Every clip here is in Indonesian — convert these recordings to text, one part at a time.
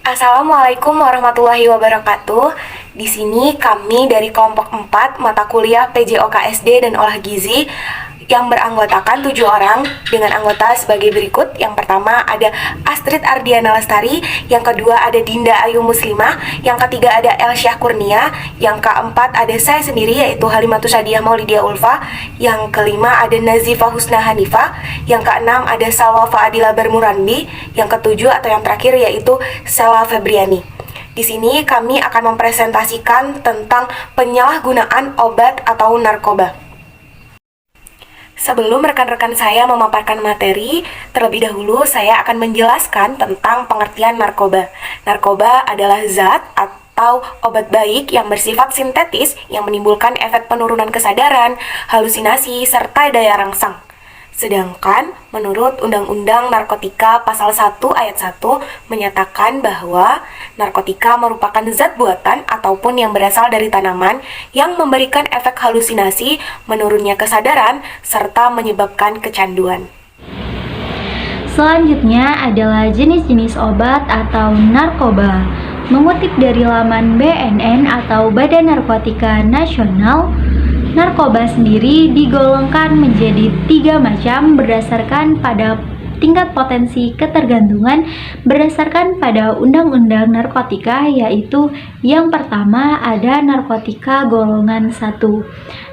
Assalamualaikum warahmatullahi wabarakatuh. Di sini kami dari kelompok 4 mata kuliah PJOKSD dan Olah Gizi yang beranggotakan 7 orang dengan anggota sebagai berikut. Yang pertama ada Astrid Ardiana Lestari, yang kedua ada Dinda Ayu Muslimah, yang ketiga ada Elsyah Kurnia, yang keempat ada saya sendiri yaitu Halimatus Sadiah Maulidia Ulfa, yang kelima ada Nazifah Husna Hanifah, yang keenam ada Salwa Faadila Bermuranbi, yang ketujuh atau yang terakhir yaitu Sela Febriani. Di sini kami akan mempresentasikan tentang penyalahgunaan obat atau narkoba. Sebelum rekan-rekan saya memaparkan materi, terlebih dahulu saya akan menjelaskan tentang pengertian narkoba. Narkoba adalah zat atau obat baik yang bersifat sintetis yang menimbulkan efek penurunan kesadaran, halusinasi, serta daya rangsang. Sedangkan menurut Undang-Undang Narkotika Pasal 1 Ayat 1 menyatakan bahwa narkotika merupakan zat buatan ataupun yang berasal dari tanaman yang memberikan efek halusinasi, menurunnya kesadaran, serta menyebabkan kecanduan. Selanjutnya adalah jenis-jenis obat atau narkoba. Mengutip dari laman BNN atau Badan Narkotika Nasional, narkoba sendiri digolongkan menjadi 3 macam berdasarkan pada tingkat potensi ketergantungan berdasarkan pada Undang-Undang Narkotika, yaitu yang pertama ada narkotika golongan 1.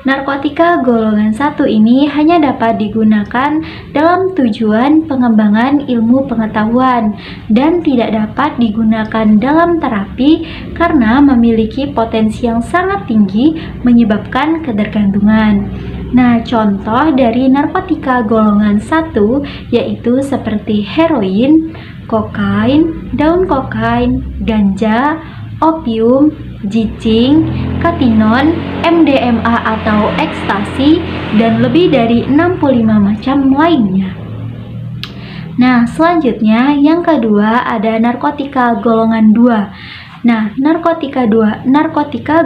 Narkotika golongan 1 ini hanya dapat digunakan dalam tujuan pengembangan ilmu pengetahuan dan tidak dapat digunakan dalam terapi karena memiliki potensi yang sangat tinggi menyebabkan ketergantungan. Nah, contoh dari narkotika golongan 1 yaitu seperti heroin, kokain, daun kokain, ganja, opium, jicing, katinon, MDMA atau ekstasi, dan lebih dari 65 macam lainnya. Nah, selanjutnya yang kedua ada narkotika golongan 2. Nah, narkotika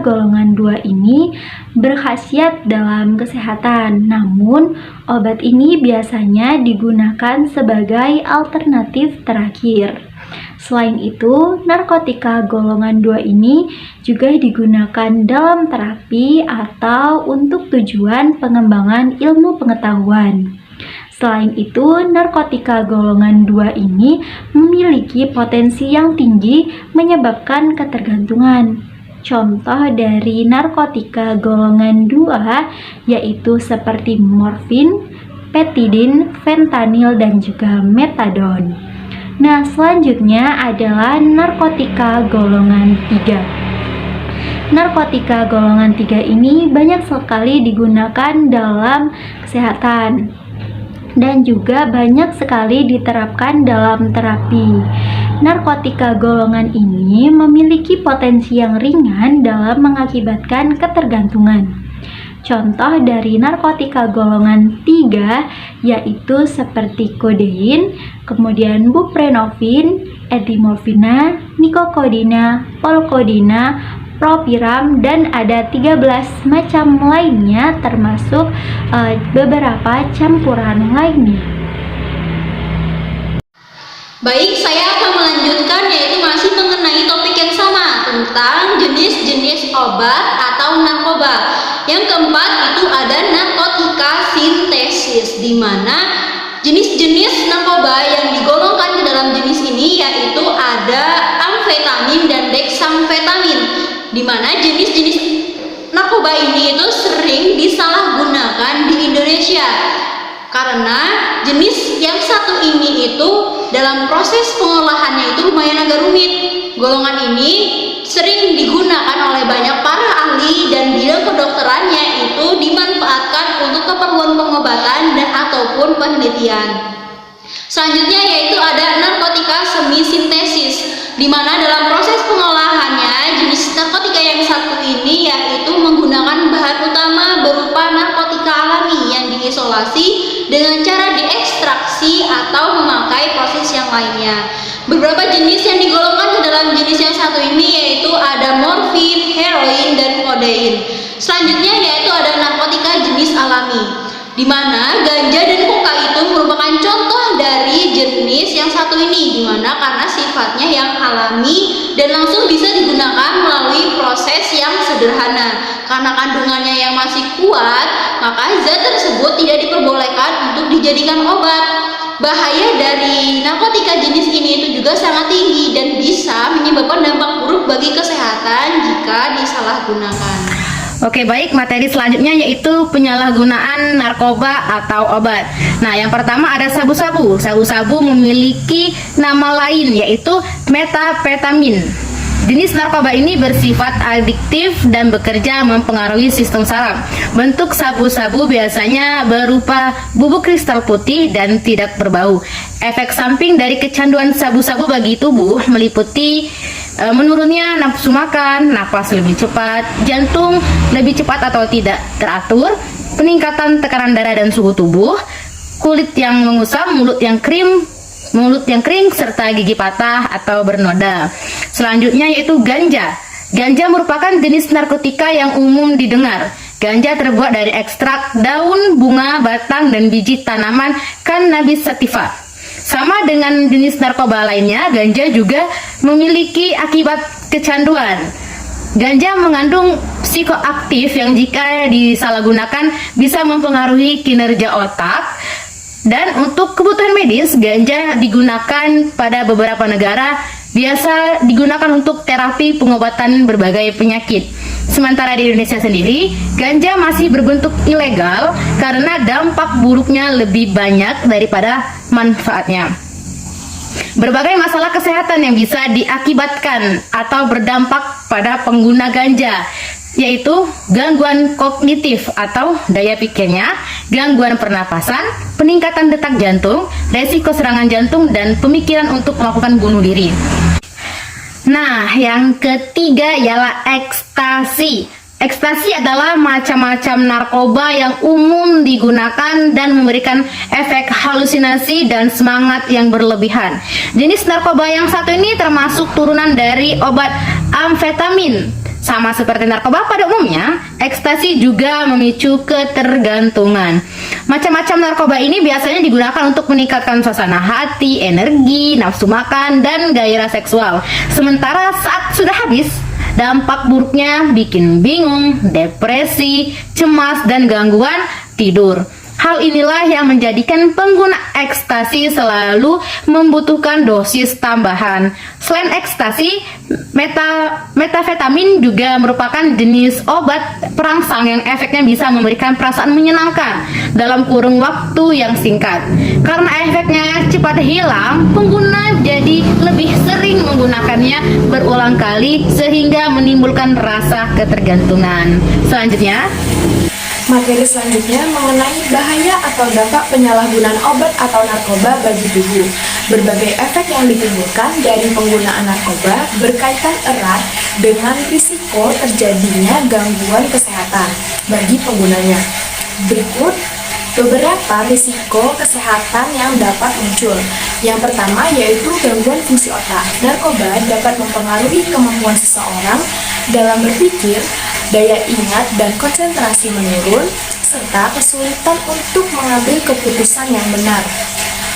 golongan 2 ini berkhasiat dalam kesehatan. Namun, obat ini biasanya digunakan sebagai alternatif terakhir. Selain itu, narkotika golongan 2 ini juga digunakan dalam terapi atau untuk tujuan pengembangan ilmu pengetahuan. Selain itu, narkotika golongan 2 ini memiliki potensi yang tinggi menyebabkan ketergantungan. Contoh dari narkotika golongan 2 yaitu seperti morfin, petidin, fentanil, dan juga metadon. Nah, selanjutnya adalah narkotika golongan 3. Narkotika golongan 3 ini banyak sekali digunakan dalam kesehatan dan juga banyak sekali diterapkan dalam terapi. Narkotika golongan ini memiliki potensi yang ringan dalam mengakibatkan ketergantungan. Contoh dari narkotika golongan 3 yaitu seperti kodein, kemudian buprenorfin, etimorfina, nikokodina, polkodina, propiram, dan ada 13 macam lainnya termasuk beberapa campuran lainnya. Baik, saya akan melanjutkan yaitu masih mengenai topik yang sama tentang jenis-jenis obat atau narkoba. Yang keempat itu ada narkotika sintesis, di mana jenis-jenis narkoba yang digolongkan ke dalam jenis ini yaitu ada amfetamin dan dexamfetamin, di mana jenis-jenis narkoba ini itu sering disalahgunakan di Indonesia karena jenis yang satu ini itu dalam proses pengolahannya itu lumayan agak rumit. Golongan ini sering digunakan oleh banyak para ahli dan bidang kedokterannya itu dimanfaatkan untuk keperluan pengobatan dan ataupun penelitian. Selanjutnya yaitu ada narkotika semi-sintesis, di mana dalam proses pengolahannya jenis narkotika yang satu ini yaitu menggunakan bahan utama berupa narkotika alami yang diisolasi dengan cara diekstraksi atau memakai proses yang lainnya. Beberapa jenis yang digolongkan ke dalam jenis yang satu ini yaitu ada morfin, heroin, dan kodein. Selanjutnya yaitu ada narkotika jenis alami, di mana ganja dan koka itu merupakan contoh dari jenis yang satu ini, dimana karena sifatnya yang alami dan langsung bisa digunakan melalui proses yang sederhana. Karena kandungannya yang masih kuat, maka zat tersebut tidak diperbolehkan untuk dijadikan obat. Bahaya dari narkotika jenis ini itu juga sangat tinggi dan bisa menyebabkan dampak buruk bagi kesehatan jika disalahgunakan. Oke, baik, materi selanjutnya yaitu penyalahgunaan narkoba atau obat. Nah, yang pertama ada sabu-sabu. Sabu-sabu memiliki nama lain yaitu metafetamin. Jenis narkoba ini bersifat adiktif dan bekerja mempengaruhi sistem saraf. Bentuk sabu-sabu biasanya berupa bubuk kristal putih dan tidak berbau. Efek samping dari kecanduan sabu-sabu bagi tubuh meliputi menurunnya nafsu makan, napas lebih cepat, jantung lebih cepat atau tidak teratur, peningkatan tekanan darah dan suhu tubuh, kulit yang mengusam, mulut yang kering serta gigi patah atau bernoda. Selanjutnya yaitu ganja. Ganja merupakan jenis narkotika yang umum didengar. Ganja terbuat dari ekstrak daun, bunga, batang, dan biji tanaman Cannabis sativa. Sama dengan jenis narkoba lainnya, ganja juga memiliki akibat kecanduan. Ganja mengandung psikoaktif yang jika disalahgunakan bisa mempengaruhi kinerja otak. Dan untuk kebutuhan medis, ganja digunakan pada beberapa negara, biasa digunakan untuk terapi pengobatan berbagai penyakit. Sementara di Indonesia sendiri, ganja masih berbentuk ilegal karena dampak buruknya lebih banyak daripada manfaatnya. Berbagai masalah kesehatan yang bisa diakibatkan atau berdampak pada pengguna ganja, yaitu gangguan kognitif atau daya pikirnya, gangguan pernapasan, peningkatan detak jantung, resiko serangan jantung, dan pemikiran untuk melakukan bunuh diri. Nah, yang ketiga ialah ekstasi. Ekstasi adalah macam-macam narkoba yang umum digunakan dan memberikan efek halusinasi dan semangat yang berlebihan. Jenis narkoba yang satu ini termasuk turunan dari obat amfetamin. Sama seperti narkoba pada umumnya, ekstasi juga memicu ketergantungan. Macam-macam narkoba ini biasanya digunakan untuk meningkatkan suasana hati, energi, nafsu makan, dan gairah seksual. Sementara saat sudah habis, dampak buruknya bikin bingung, depresi, cemas, dan gangguan tidur. Hal inilah yang menjadikan pengguna ekstasi selalu membutuhkan dosis tambahan. Selain ekstasi, metafetamin juga merupakan jenis obat perangsang yang efeknya bisa memberikan perasaan menyenangkan dalam kurun waktu yang singkat. Karena efeknya cepat hilang, pengguna jadi lebih sering menggunakannya berulang kali sehingga menimbulkan rasa ketergantungan. Selanjutnya, materi selanjutnya mengenai bahaya atau dampak penyalahgunaan obat atau narkoba bagi tubuh. Berbagai efek yang ditimbulkan dari penggunaan narkoba berkaitan erat dengan risiko terjadinya gangguan kesehatan bagi penggunanya. Berikut beberapa risiko kesehatan yang dapat muncul. Yang pertama yaitu gangguan fungsi otak. Narkoba dapat mempengaruhi kemampuan seseorang dalam berpikir, daya ingat dan konsentrasi menurun, serta kesulitan untuk mengambil keputusan yang benar.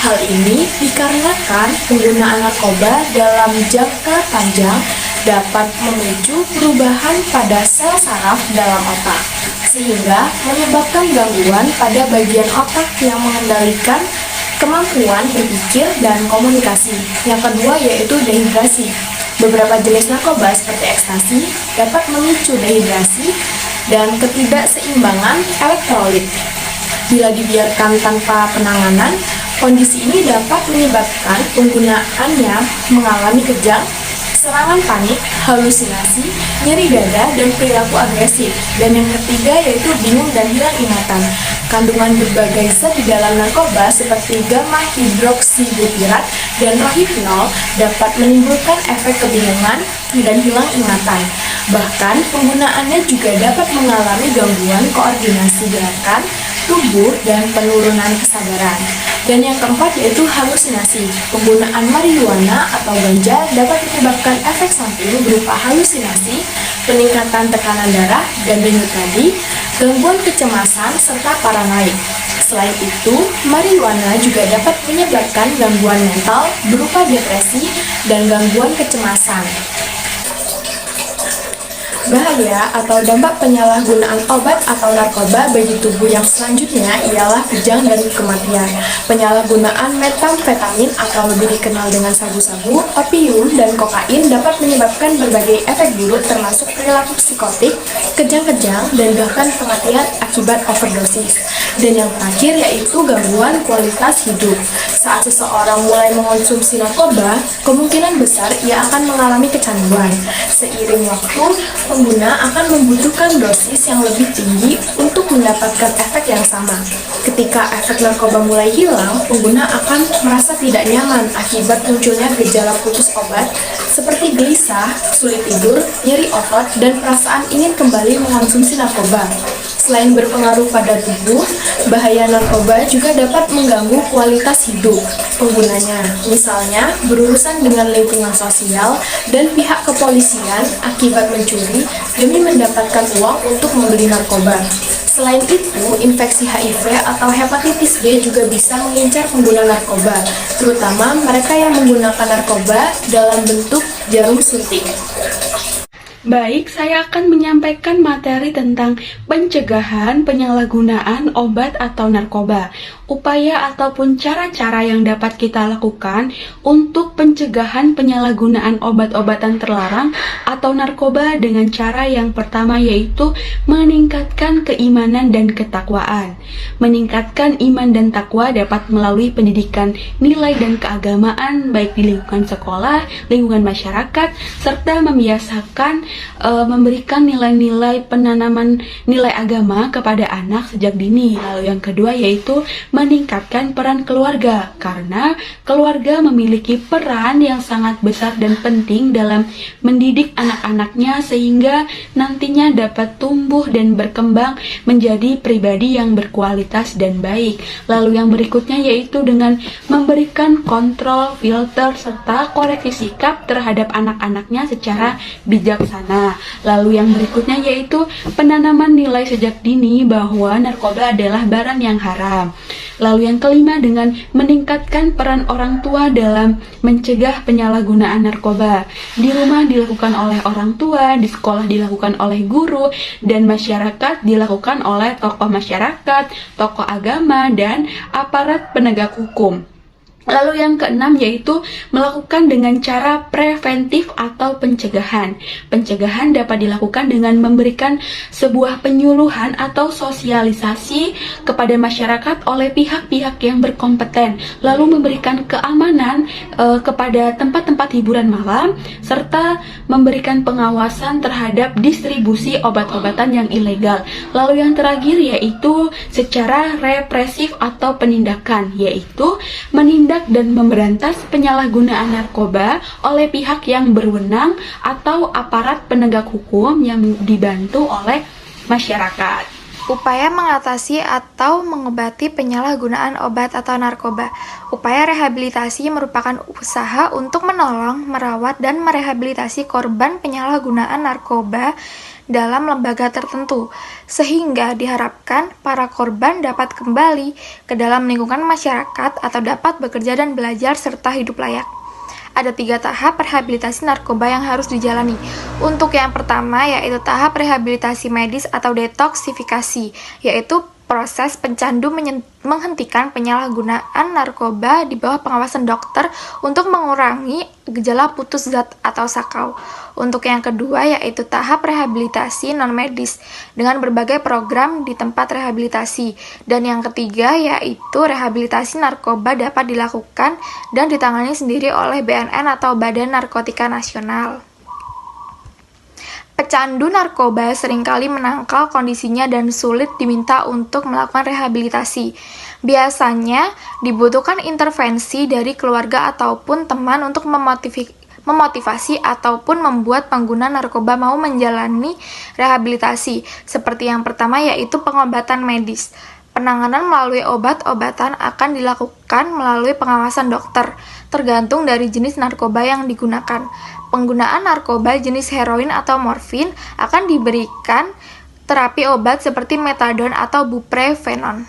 Hal ini dikarenakan penggunaan narkoba dalam jangka panjang dapat memicu perubahan pada sel saraf dalam otak, sehingga menyebabkan gangguan pada bagian otak yang mengendalikan kemampuan berpikir dan komunikasi. Yang kedua yaitu dehidrasi. Beberapa jenis narkoba seperti ekstasi dapat memicu dehidrasi dan ketidakseimbangan elektrolit. Bila dibiarkan tanpa penanganan, kondisi ini dapat menyebabkan penggunaannya mengalami kejang, serangan panik, halusinasi, nyeri dada, dan perilaku agresif. Dan yang ketiga yaitu bingung dan hilang ingatan. Kandungan berbagai zat di dalam narkoba seperti gamma hidroksibutirat dan rohypnol dapat menimbulkan efek kebingungan dan hilang ingatan. Bahkan penggunaannya juga dapat mengalami gangguan koordinasi gerakan tubuh dan penurunan kesadaran. Dan yang keempat yaitu halusinasi. Penggunaan marijuana atau ganja dapat menyebabkan efek samping berupa halusinasi, peningkatan tekanan darah dan denyut nadi, gangguan kecemasan serta paranoid. Selain itu, marijuana juga dapat menyebabkan gangguan mental berupa depresi dan gangguan kecemasan. Bahaya atau dampak penyalahgunaan obat atau narkoba bagi tubuh yang selanjutnya ialah kejang dan kematian. Penyalahgunaan metamfetamin atau lebih dikenal dengan sabu-sabu, opium, dan kokain dapat menyebabkan berbagai efek buruk termasuk perilaku psikotik, kejang-kejang, dan bahkan kematian akibat overdosis. Dan yang terakhir yaitu gangguan kualitas hidup. Saat seseorang mulai mengonsumsi narkoba, kemungkinan besar ia akan mengalami kecanduan. Seiring waktu, pengguna akan membutuhkan dosis yang lebih tinggi untuk mendapatkan efek yang sama. Ketika efek narkoba mulai hilang, pengguna akan merasa tidak nyaman akibat munculnya gejala putus obat seperti gelisah, sulit tidur, nyeri otot, dan perasaan ingin kembali mengonsumsi narkoba. Selain berpengaruh pada tubuh, bahaya narkoba juga dapat mengganggu kualitas hidup penggunanya. Misalnya, berurusan dengan lingkungan sosial dan pihak kepolisian akibat mencuri demi mendapatkan uang untuk membeli narkoba. Selain itu, infeksi HIV atau hepatitis B juga bisa mengincar pengguna narkoba, terutama mereka yang menggunakan narkoba dalam bentuk jarum suntik. Baik, saya akan menyampaikan materi tentang pencegahan penyalahgunaan obat atau narkoba. Upaya ataupun cara-cara yang dapat kita lakukan untuk pencegahan penyalahgunaan obat-obatan terlarang atau narkoba dengan cara yang pertama yaitu meningkatkan keimanan dan ketakwaan. Meningkatkan iman dan takwa dapat melalui pendidikan nilai dan keagamaan baik di lingkungan sekolah, lingkungan masyarakat, serta membiasakan memberikan nilai-nilai penanaman nilai agama kepada anak sejak dini. Lalu yang kedua yaitu meningkatkan peran keluarga, karena keluarga memiliki peran yang sangat besar dan penting dalam mendidik anak-anaknya sehingga nantinya dapat tumbuh dan berkembang menjadi pribadi yang berkualitas dan baik. Lalu yang berikutnya yaitu dengan memberikan kontrol, filter, serta koreksi sikap terhadap anak-anaknya secara bijaksana. Lalu yang berikutnya yaitu penanaman nilai sejak dini bahwa narkoba adalah barang yang haram. Lalu yang kelima dengan meningkatkan peran orang tua dalam mencegah penyalahgunaan narkoba. Di rumah dilakukan oleh orang tua, di sekolah dilakukan oleh guru, dan masyarakat dilakukan oleh tokoh masyarakat, tokoh agama, dan aparat penegak hukum. Lalu yang keenam yaitu melakukan dengan cara preventif atau pencegahan. Pencegahan dapat dilakukan dengan memberikan sebuah penyuluhan atau sosialisasi kepada masyarakat oleh pihak-pihak yang berkompeten, lalu memberikan keamanan kepada tempat-tempat hiburan malam, serta memberikan pengawasan terhadap distribusi obat-obatan yang ilegal. Lalu yang terakhir yaitu secara represif atau penindakan, yaitu menindak dan memberantas penyalahgunaan narkoba oleh pihak yang berwenang atau aparat penegak hukum yang dibantu oleh masyarakat. Upaya mengatasi atau mengobati penyalahgunaan obat atau narkoba. Upaya rehabilitasi merupakan usaha untuk menolong, merawat, dan merehabilitasi korban penyalahgunaan narkoba dalam lembaga tertentu, sehingga diharapkan para korban dapat kembali ke dalam lingkungan masyarakat atau dapat bekerja dan belajar serta hidup layak. Ada 3 tahap rehabilitasi narkoba yang harus dijalani. Untuk yang pertama yaitu tahap rehabilitasi medis atau detoksifikasi, yaitu proses pencandu menghentikan penyalahgunaan narkoba di bawah pengawasan dokter untuk mengurangi gejala putus zat atau sakau. Untuk yang kedua yaitu tahap rehabilitasi non-medis dengan berbagai program di tempat rehabilitasi. Dan yang ketiga yaitu rehabilitasi narkoba dapat dilakukan dan ditangani sendiri oleh BNN atau Badan Narkotika Nasional. Pecandu narkoba seringkali menangkal kondisinya dan sulit diminta untuk melakukan rehabilitasi. Biasanya dibutuhkan intervensi dari keluarga ataupun teman untuk memotivasi ataupun membuat pengguna narkoba mau menjalani rehabilitasi. Seperti yang pertama yaitu pengobatan medis. Penanganan melalui obat-obatan akan dilakukan melalui pengawasan dokter, tergantung dari jenis narkoba yang digunakan. Penggunaan narkoba jenis heroin atau morfin akan diberikan terapi obat seperti metadon atau buprepenon.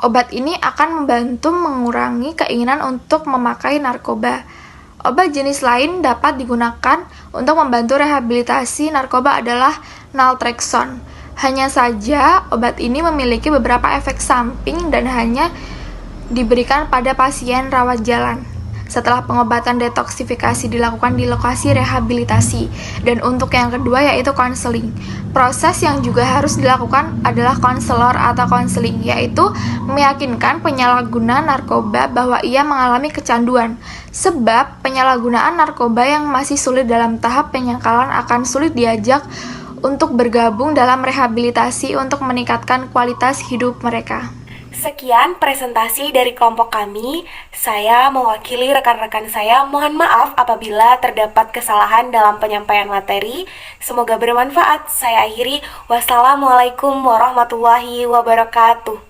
Obat ini akan membantu mengurangi keinginan untuk memakai narkoba. Obat jenis lain dapat digunakan untuk membantu rehabilitasi narkoba adalah naltrexone. Hanya saja, obat ini memiliki beberapa efek samping dan hanya diberikan pada pasien rawat jalan setelah pengobatan detoksifikasi dilakukan di lokasi rehabilitasi. Dan untuk yang kedua yaitu konseling. Proses yang juga harus dilakukan adalah konselor atau konseling, yaitu meyakinkan penyalahguna narkoba bahwa ia mengalami kecanduan. Sebab penyalahgunaan narkoba yang masih sulit dalam tahap penyangkalan akan sulit diajak untuk bergabung dalam rehabilitasi untuk meningkatkan kualitas hidup mereka. Sekian presentasi dari kelompok kami. Saya mewakili rekan-rekan saya. Mohon maaf apabila terdapat kesalahan dalam penyampaian materi. Semoga bermanfaat. Saya akhiri. Wassalamualaikum warahmatullahi wabarakatuh.